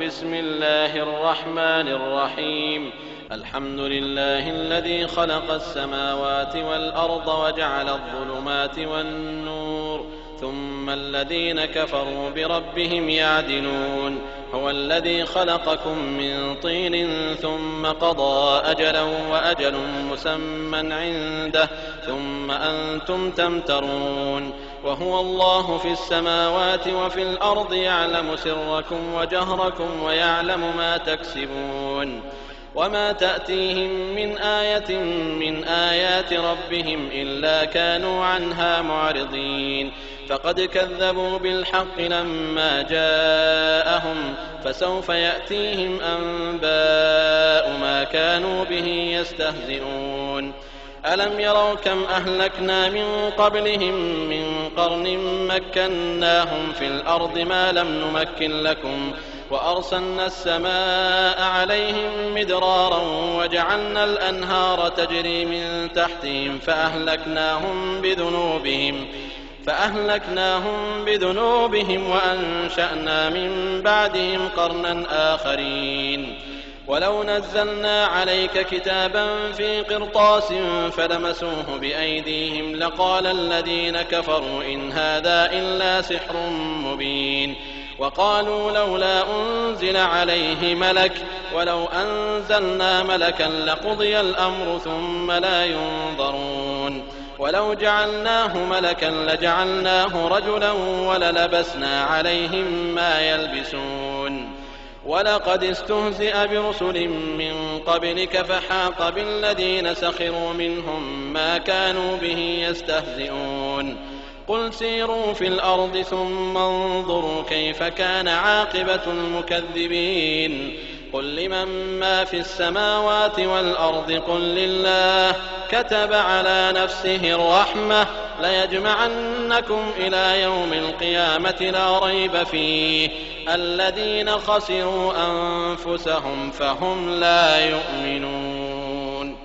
بسم الله الرحمن الرحيم. الحمد لله الذي خلق السماوات والأرض وجعل الظلمات والنور ثم الذين كفروا بربهم يعدلون. هو الذي خلقكم من طين ثم قضى أجلا وأجل مسمى عنده ثم أنتم تمترون. وهو الله في السماوات وفي الأرض يعلم سركم وجهركم ويعلم ما تكسبون. وما تأتيهم من آية من آيات ربهم إلا كانوا عنها معرضين. فقد كذبوا بالحق لما جاءهم فسوف يأتيهم أنباء ما كانوا به يستهزئون. ألم يروا كم أهلكنا من قبلهم من قرن مكناهم في الأرض ما لم نمكن لكم وأرسلنا السماء عليهم مدرارا وجعلنا الأنهار تجري من تحتهم فأهلكناهم بذنوبهم وأنشأنا من بعدهم قرنا آخرين. ولو نزلنا عليك كتابا في قرطاس فلمسوه بأيديهم لقال الذين كفروا إن هذا إلا سحر مبين. وقالوا لولا أنزل عليه ملك ولو أنزلنا ملكا لقضي الأمر ثم لا ينظرون. ولو جعلناه ملكا لجعلناه رجلا وللبسنا عليهم ما يلبسون. ولقد استهزئ برسل من قبلك فحاق بالذين سخروا منهم ما كانوا به يستهزئون. قل سيروا في الأرض ثم انظروا كيف كان عاقبة المكذبين. قل لمن ما في السماوات والأرض قل لله كتب على نفسه الرحمة ليجمعنكم إلى يوم القيامة لا ريب فيه الذين خسروا أنفسهم فهم لا يؤمنون.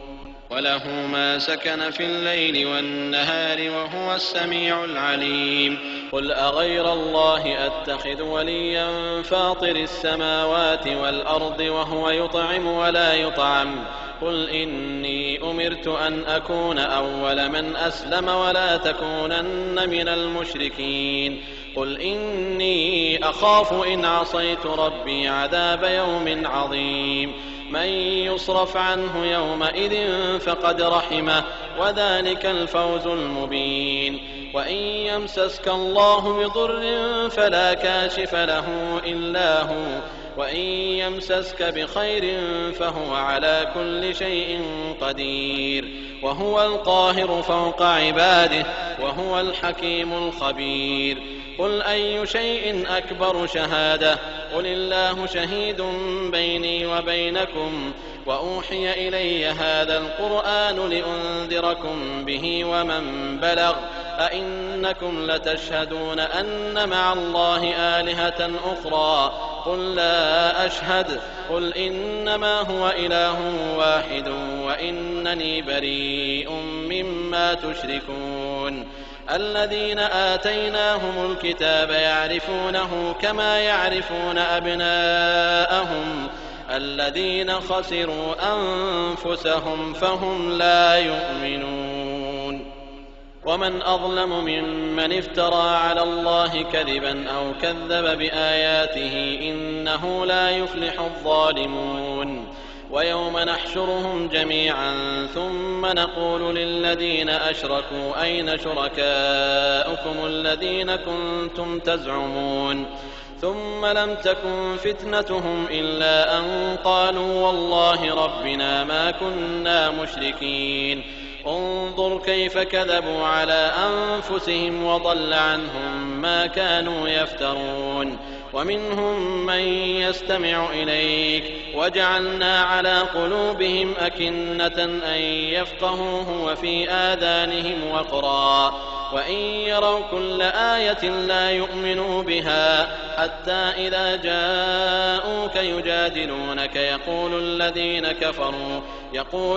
وله ما سكن في الليل والنهار وهو السميع العليم. قل أغير الله أتخذ وليا فاطر السماوات والأرض وهو يطعم ولا يطعم. قل إني أمرت أن أكون أول من أسلم ولا تكونن من المشركين. قل إني أخاف إن عصيت ربي عذاب يوم عظيم. من يصرف عنه يومئذ فقد رحمه وذلك الفوز المبين. وإن يمسسك الله بضر فلا كاشف له إلا هو وإن يمسسك بخير فهو على كل شيء قدير. وهو القاهر فوق عباده وهو الحكيم الخبير. قل أي شيء أكبر شهادة قل الله شهيد بيني وبينكم وأوحي إلي هذا القرآن لأنذركم به ومن بلغ أئنكم لتشهدون أن مع الله آلهة أخرى قل لا أشهد قل إنما هو إله واحد وإنني بريء مما تشركون. الذين آتيناهم الكتاب يعرفونه كما يعرفون أبناءهم الذين خسروا أنفسهم فهم لا يؤمنون. ومن أظلم ممن افترى على الله كذبا أو كذب بآياته إنه لا يفلح الظالمون. ويوم نحشرهم جميعا ثم نقول للذين أشركوا أين شركاؤكم الذين كنتم تزعمون ثم لم تكن فتنتهم إلا أن قالوا والله ربنا ما كنا مشركين. انظر كيف كذبوا على أنفسهم وضل عنهم ما كانوا يفترون. ومنهم من يستمع إليك وجعلنا على قلوبهم أكنة أن يفقهوه وفي آذانهم وقرا وإن يروا كل آية لا يؤمنوا بها حتى إذا جاءوك يجادلونك يقول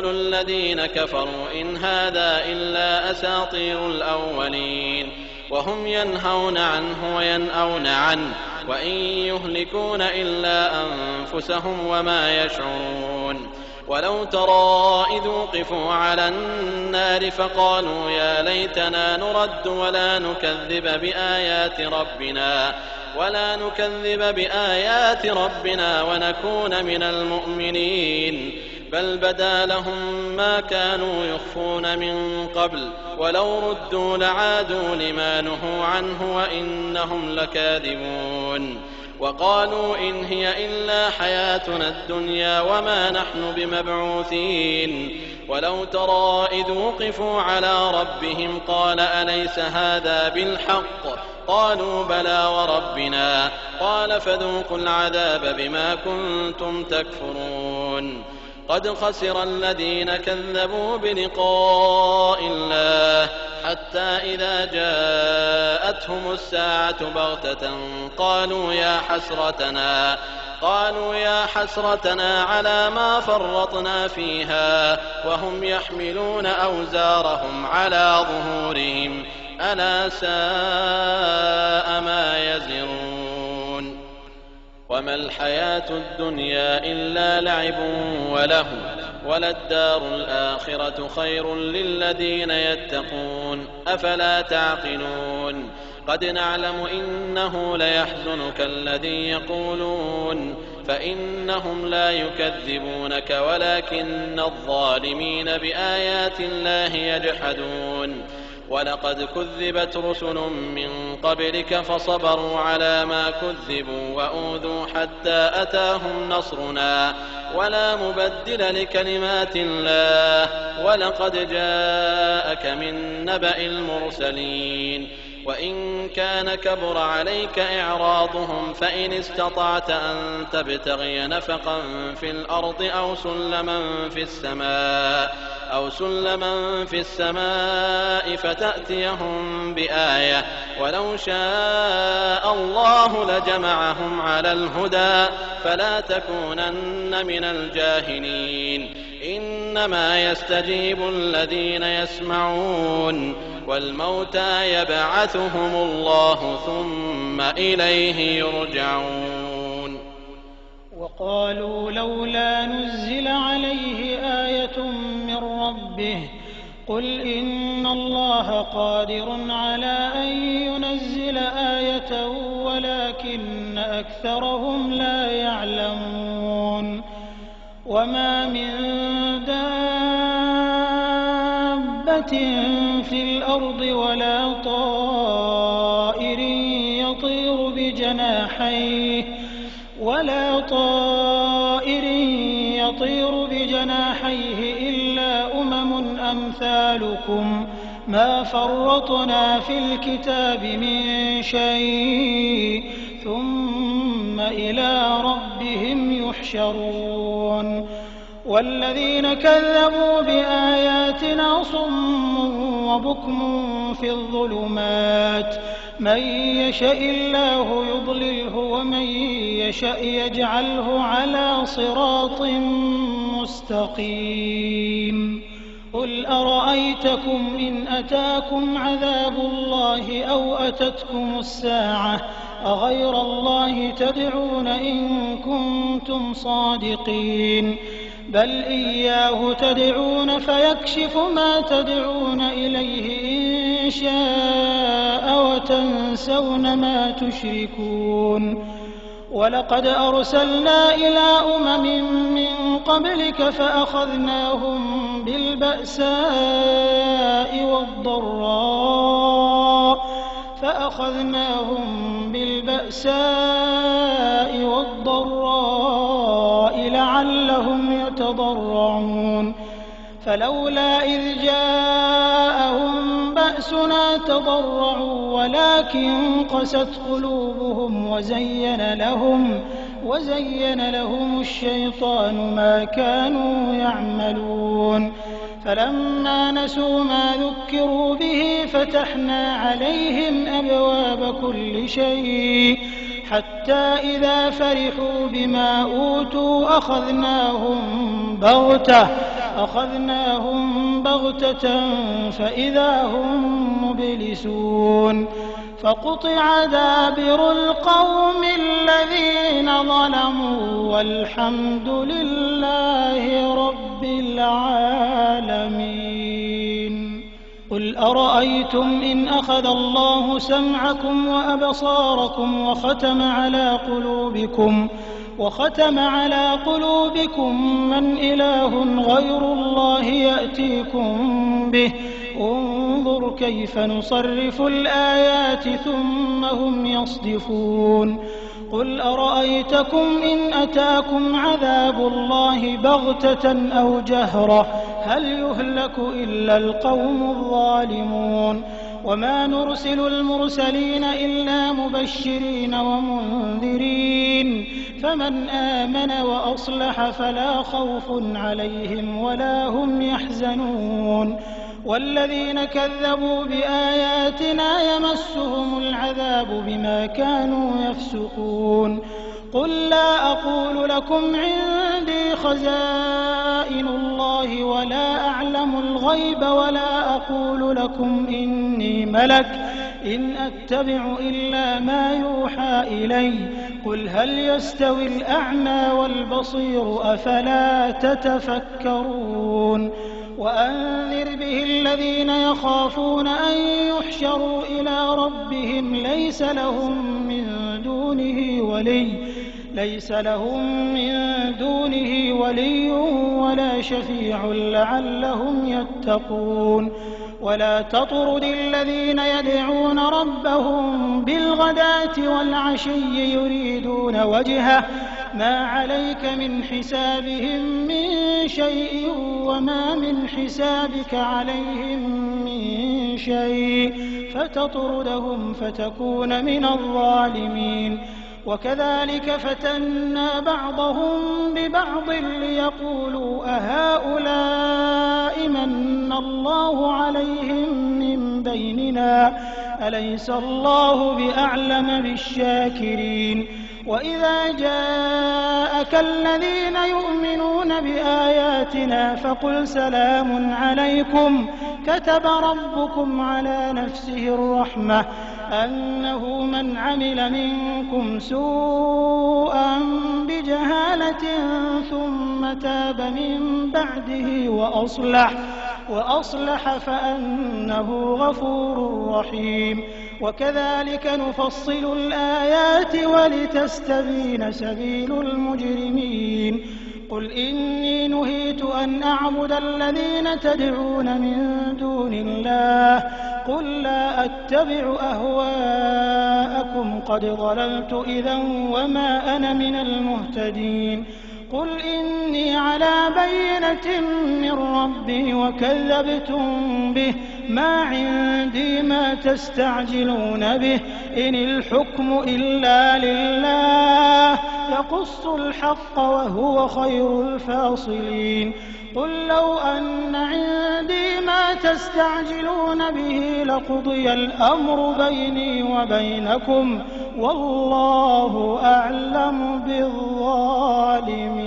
الذين كفروا إن هذا إلا أساطير الأولين. وهم ينهون عنه وينأون عنه وإن يهلكون إلا أنفسهم وما يشعرون ولو ترى إذ وقفوا على النار فقالوا يا ليتنا نرد ولا نكذب بآيات ربنا ونكون من المؤمنين بل بدا لهم ما كانوا يخفون من قبل ولو ردوا لعادوا لما نهوا عنه وإنهم لكاذبون وقالوا إن هي إلا حياتنا الدنيا وما نحن بمبعوثين ولو ترى إذ وقفوا على ربهم قال أليس هذا بالحق قالوا بلى وربنا قال فذوقوا العذاب بما كنتم تكفرون قد خسر الذين كذبوا بلقاء الله حتى إذا جاءتهم الساعة بغتة قالوا يا حسرتنا على ما فرطنا فيها وهم يحملون أوزارهم على ظهورهم ألا ساء ما يزرون وما الحياة الدنيا إلا لعب ولهو وللدار الآخرة خير للذين يتقون أفلا تعقلون قد نعلم إنه ليحزنك الذي يقولون فإنهم لا يكذبونك ولكن الظالمين بآيات الله يجحدون ولقد كذبت رسل من قبلك فصبروا على ما كذبوا وأوذوا حتى أتاهم نصرنا ولا مبدل لكلمات الله ولقد جاءك من نبأ المرسلين وإن كان كبر عليك إعراضهم فإن استطعت أن تبتغي نفقا في الأرض أو سلما في السماء فتأتيهم بآية ولو شاء الله لجمعهم على الهدى فلا تكونن من الجاهلين إنما يستجيب الذين يسمعون والموتى يبعثهم الله ثم إليه يرجعون وقالوا لولا نزل عليه آية من ربه قل إن الله قادر على أن ينزل آية ولكن أكثرهم لا يعلمون وما من دابة في الأرض ولا طائر يطير بجناحيه إلا أمم أمثالكم ما فرطنا في الكتاب من شيء ثم إلى ربهم يحشرون والذين كذبوا بآياتنا صم وبكم في الظلمات من يشاء الله يضلله ومن يشاء يجعله على صراط مستقيم قل أرأيتكم إن أتاكم عذاب الله أو أتتكم الساعة أغير الله تدعون إن كنتم صادقين بل إياه تدعون فيكشف ما تدعون إليه إن شاء وتنسون ما تشركون ولقد أرسلنا إلى أمم من قبلك فأخذناهم بالبأساء والضراء لعلهم يتضرعون فلولا إذ جاءهم بأسنا تضرعوا ولكن قست قلوبهم وزين لهم الشيطان ما كانوا يعملون فلما نسوا ما ذكروا به فتحنا عليهم أبواب كل شيء حتى إذا فرحوا بما أوتوا أخذناهم بغتة فإذا هم مبلسون فقطع دابر القوم الذين ظلموا والحمد لله رب العالمين. قل أرأيتم إن أخذ الله سمعكم وأبصاركم وختم على قلوبكم من إله غير الله يأتيكم به انظر كيف نصرف الآيات ثم هم يصدفون. قل أرأيتكم إن أتاكم عذاب الله بغتة أو جهرة هل يهلك إلا القوم الظالمون. وما نرسل المرسلين إلا مبشرين ومنذرين فمن آمن وأصلح فلا خوف عليهم ولا هم يحزنون. والذين كذبوا بآياتنا يمسهم العذاب بما كانوا يفسقون. قل لا أقول لكم عندي خزائن الله ولا أعلم الغيب ولا أقول لكم إني ملك إن أتبع إلا ما يوحى إلي. قل هل يستوي الأعمى والبصير أفلا تتفكرون. وأنذر به الذين يخافون أن يحشروا إلى ربهم ليس لهم من دونه ولي ولا شفيع لعلهم يتقون. ولا تطرد الذين يدعون ربهم بالغداة والعشي يريدون وجهه ما عليك من حسابهم من شيء وما من حسابك عليهم من شيء فتطردهم فتكون من الظالمين. وكذلك فتنا بعضهم ببعض ليقولوا أهؤلاء من الله عليهم من بيننا أليس الله بأعلم بالشاكرين. وإذا جاءك الذين يؤمنون بآياتنا فقل سلام عليكم كتب ربكم على نفسه الرحمة أنه من عمل منكم سوءا بجهالة ثم تاب من بعده وأصلح فأنه غفور رحيم. وكذلك نفصل الآيات ولتستبين سبيل المجرمين. قل إني نهيت أن أعبد الذين تدعون من دون الله قل لا أتبع أهواءكم قد ضللت إذا وما أنا من المهتدين. قل إني على بينة من ربي وكذبتم به ما عندي ما تستعجلون به إن الحكم إلا لله يقص الحق وهو خير الفاصلين. قل لو أن عندي ما تستعجلون به لقضي الأمر بيني وبينكم والله أعلم بالظالمين.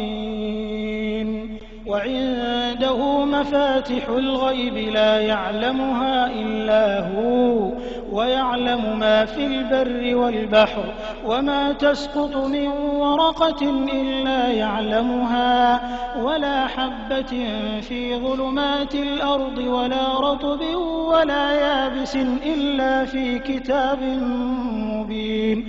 وعنده مفاتح الغيب لا يعلمها إلا هو ويعلم ما في البر والبحر وما تسقط من ورقة إلا يعلمها ولا حبة في ظلمات الأرض ولا رطب ولا يابس إلا في كتاب مبين.